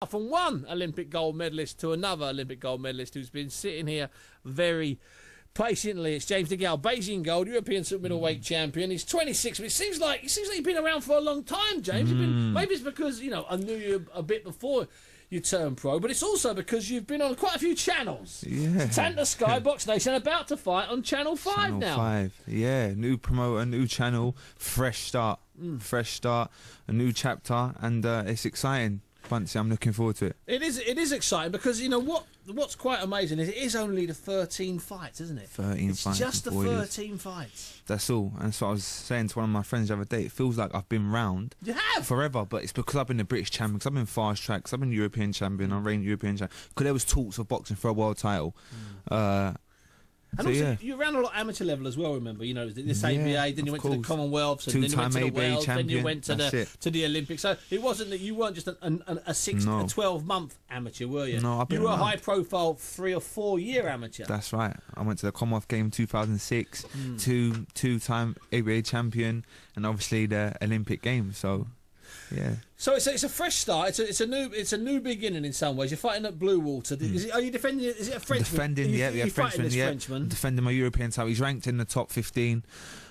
From one Olympic gold medalist to another Olympic gold medalist who's been sitting here very patiently. It's James DeGale, Beijing gold, European super-middleweight champion. He's 26, but it seems like you've been around for a long time, James. Maybe it's because, you know, I knew you a bit before you turned pro, but it's also because you've been on quite a few channels. Yeah. Tanta Sky, Box Nation, about to fight on Channel 5 Channel now. 5, yeah. New promoter, new channel, fresh start. Fresh start, a new chapter, and it's exciting. Fancy, I'm looking forward to it. It is exciting because, you know, what's quite amazing is it is only the 13 fights, isn't it? 13 it's fights. just the 13 fights. That's all. And so I was saying to one of my friends the other day, it feels like I've been round forever, but it's because I've been the British champion, because I've been fast track, because I've been European champion, I reigned European champion, because there was talks of boxing for a world title. And so, also, yeah. you ran a lot amateur level as well, remember? You know, this ABA, then you went to the Commonwealths, and then you went to the Worlds, then you went to the Olympics. So it wasn't that you weren't just a 12-month amateur, were you? No, you were a high-profile 3 or 4 year amateur. That's right. I went to the Commonwealth Games 2006, two-time ABA champion, and obviously the Olympic Games. So. Yeah. So it's a fresh start. It's a new beginning in some ways. You're fighting at Blue Water. Are you defending? Is it a Frenchman? Defending, Frenchman. Defending my European title. He's ranked in the top 15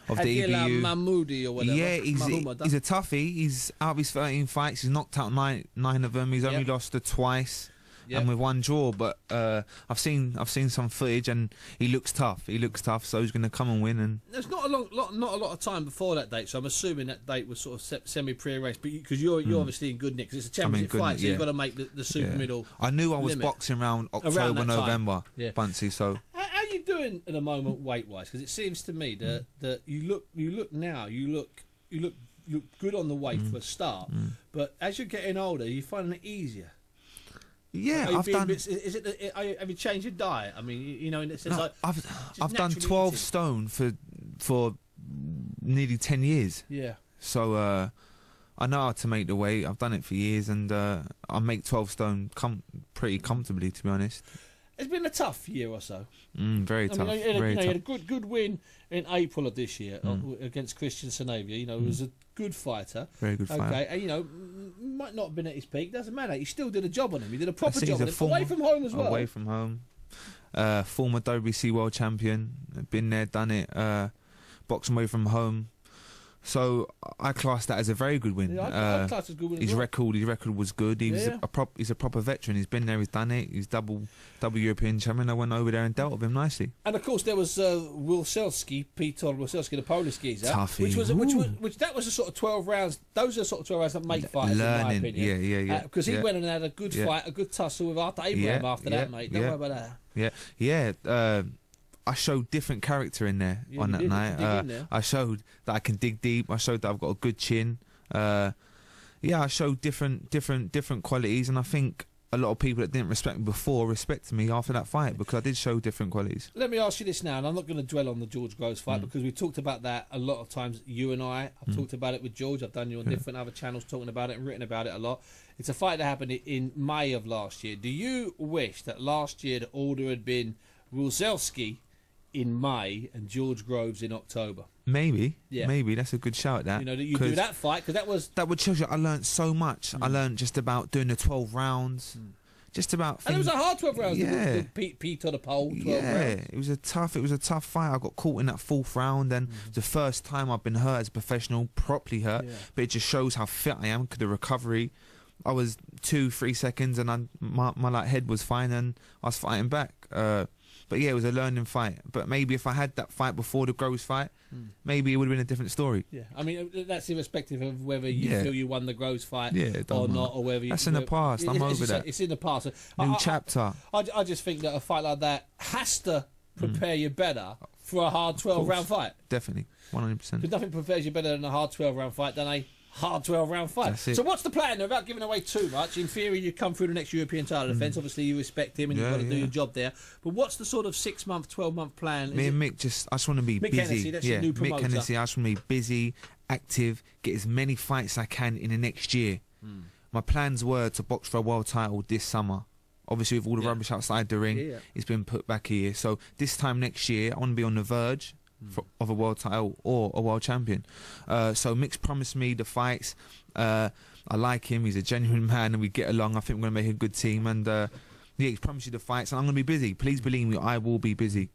of the EBU. Mahmoudi or whatever. Yeah, he's a toughie. He's out of his 13 fights. He's knocked out nine of them. He's only lost to twice. And with one draw, but I've seen some footage, and he looks tough. He looks tough, so he's going to come and win. And there's not a lot of time before that date, so I'm assuming that date was sort of semi-pre-race. But because you're obviously in good nick, because it's a championship fight, so you've got to make the super middle. I knew I was boxing around October, November, Buncey. So how are you doing at the moment, weight-wise? Because it seems to me that you look good on the weight for a start, but as you're getting older, you're finding it easier. Yeah, have you changed your diet? I mean, you know, in the sense, I've done 12 stone for nearly 10 years. Yeah. So I know how to make the weight. I've done it for years, and I make 12 stone pretty comfortably, to be honest. It's been a tough year or so. Very tough. You had a good win in April of this year against Christian Sanavia. You know, he was a good fighter. Very good fighter. Okay, and you know, might not have been at his peak. Doesn't matter. He still did a job on him. He did a proper job on him. Away from home as well. Away from home. Former WBC world champion. Been there, done it. Boxing away from home. So I class that as a very good win. Yeah, I class as good win. His record was good. He's a proper veteran. He's been there. He's done it. He's double European champion. I went over there and dealt with him nicely. And of course there was Wilselski, Peter Wilselski, the Polish geezer, Tuffy. which that was a sort of 12 rounds. Those are the sort of 12 rounds that make fighters, in my opinion. Yeah. Because he went and had a good fight, a good tussle with Arthur Abraham after that, mate. Don't worry about that. Yeah. I showed different character in there on that night. I showed that I can dig deep. I showed that I've got a good chin. I showed different qualities, and I think a lot of people that didn't respect me before respected me after that fight because I did show different qualities. Let me ask you this now, and I'm not going to dwell on the George Groves fight because we've talked about that a lot of times. You and I've talked about it with George. I've done you on different other channels talking about it and written about it a lot. It's a fight that happened in May of last year. Do you wish that last year the order had been Wilselski in May and George Groves in October? Maybe, maybe that's a good shout. That you know that you do that fight because that would show you. I learned so much. I learned just about doing the 12 rounds, just about. And it was a hard 12 rounds. Yeah, Pete on the pole. 12 rounds. It was a tough fight. I got caught in that 4th round, and it's the first time I've been hurt as a professional, properly hurt. But it just shows how fit I am. Cause the recovery, I was 2-3 seconds, and my head was fine, and I was fighting back. But yeah, it was a learning fight. But maybe if I had that fight before the Groves fight, maybe it would have been a different story. Yeah, I mean, that's irrespective of whether you feel you won the Groves fight or not, or whether you... That's in the past. I'm over that. It's in the past. New chapter. I just think that a fight like that has to prepare you better for a hard 12-round fight. Definitely, 100%. Because nothing prepares you better than a hard 12-round fight than a hard 12-round fight. So what's the plan? Without giving away too much, in theory you come through the next European title defence. Obviously you respect him and you've got to do your job there. But what's the sort of 6-month, 12-month plan? Me and Mick I just want to be busy. Hennessy, that's your new promoter. Mick Hennessy, I just want to be busy, active, get as many fights as I can in the next year. My plans were to box for a world title this summer. Obviously with all the rubbish outside the ring, it's been put back a year. So this time next year I want to be on the verge of a world title or a world champion. So Mick's promised me the fights. I like him. He's a genuine man, and we get along. I think we're gonna make a good team. And yeah, he promised you the fights, and I'm gonna be busy. Please believe me, I will be busy.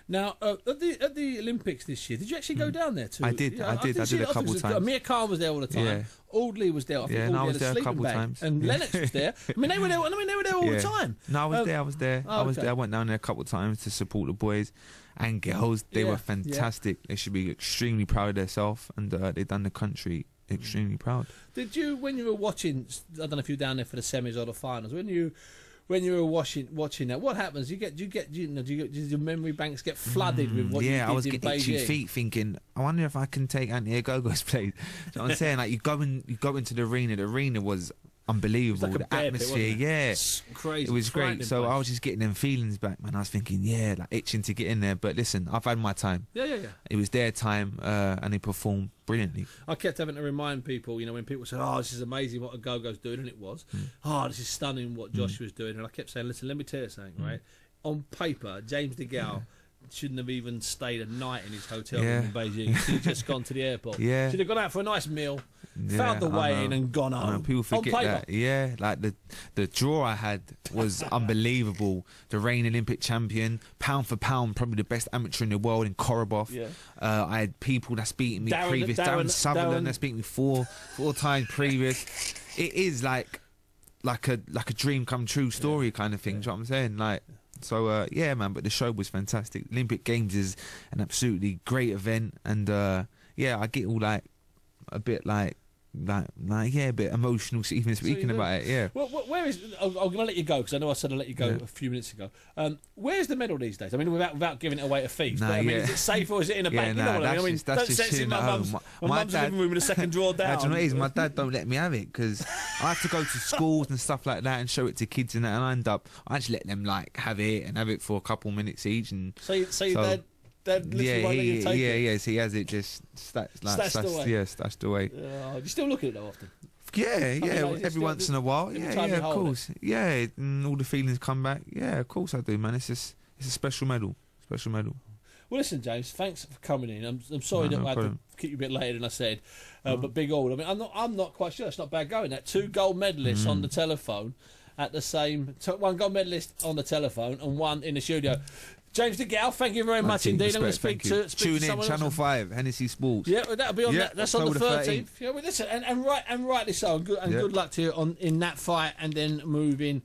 Now, at the Olympics this year, did you actually go down there too? I did. I did a couple of times. Amir Khan was there all the time. Yeah. Audley was there. I think Audley I was had a there a couple of bag. times. And Lennox was there. I mean, they were there. They were there all the time. No, I was there. I was there. Oh, I was there. I went down there a couple of times to support the boys and girls. They were fantastic. They should be extremely proud of themselves, and they done the country extremely proud. Did you, when you were watching? I don't know if you were down there for the semis or the finals. When you were watching that, what happens? Did your memory banks get flooded with what you did in Beijing? Yeah, I was getting itchy feet thinking, I wonder if I can take Anthony Ogogo's place. You know what I'm saying? Like, you go into the arena. The arena was unbelievable. Like the atmosphere, It's crazy. It was great. Place. So I was just getting them feelings back, man. I was thinking, like itching to get in there. But listen, I've had my time. Yeah. It was their time, and they performed brilliantly. I kept having to remind people, when people said, "Oh, this is amazing what Ogogo's doing," and it was, "Oh, this is stunning what Josh was doing," and I kept saying, "Listen, let me tell you something, right? On paper, James DeGale shouldn't have even stayed a night in his hotel room in Beijing. He should have just gone to the airport. Should have gone out for a nice meal." Found the way in and gone home. People forget that. Yeah, like the draw I had was unbelievable. The reigning Olympic previous, pound for pound, probably the best amateur in the world in Korobov. Yeah. I had people that's beaten me previous. Darren Sutherland that's beaten me four times previous. It is like a dream come true story kind of thing. Do you know what I'm saying? Like. So yeah, man. But the show was fantastic. Olympic Games is an absolutely great event, and yeah, I get all like a bit like a bit emotional even speaking about it. Yeah. Well, where is? I'm going to let you go because I know I said I'll let you go a few minutes ago. Where's the medal these days? I mean, without giving it away to thieves. But, I mean, is it safe or is it in a bag? You know what I mean? That's just sitting at home. My mum's living room in a second drawer down. Do you know what it is? My dad don't let me have it because I have to go to schools and stuff like that and show it to kids and that, and I just let them like have it for a couple minutes each. And so your dad literally won't let you take it? Yeah, so he has it just stashed away. Yeah, stashed away. Do you still look at it though often? Yeah, every once in a while. Yeah, of course. Yeah, and all the feelings come back. Yeah, of course I do, man. It's a special medal. Well, listen, James, thanks for coming in. I'm sorry that I had to keep you a bit later than I said, but big all. I mean, I'm not quite sure. It's not bad going. That 2 gold medalists on the telephone at the same. 1 gold medalist on the telephone and 1 in the studio. James DeGale, thank you very much indeed. I'm going to speak to Tune in, Channel 5, Hennessy Sports. Yeah, well, that'll be on that. That's on the 13th. Yeah, well, listen, and rightly so. Good luck to you in that fight and then moving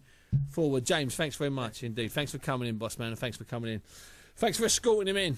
forward. James, thanks very much indeed. Thanks for coming in, boss man, and thanks for coming in. Thanks for escorting him in.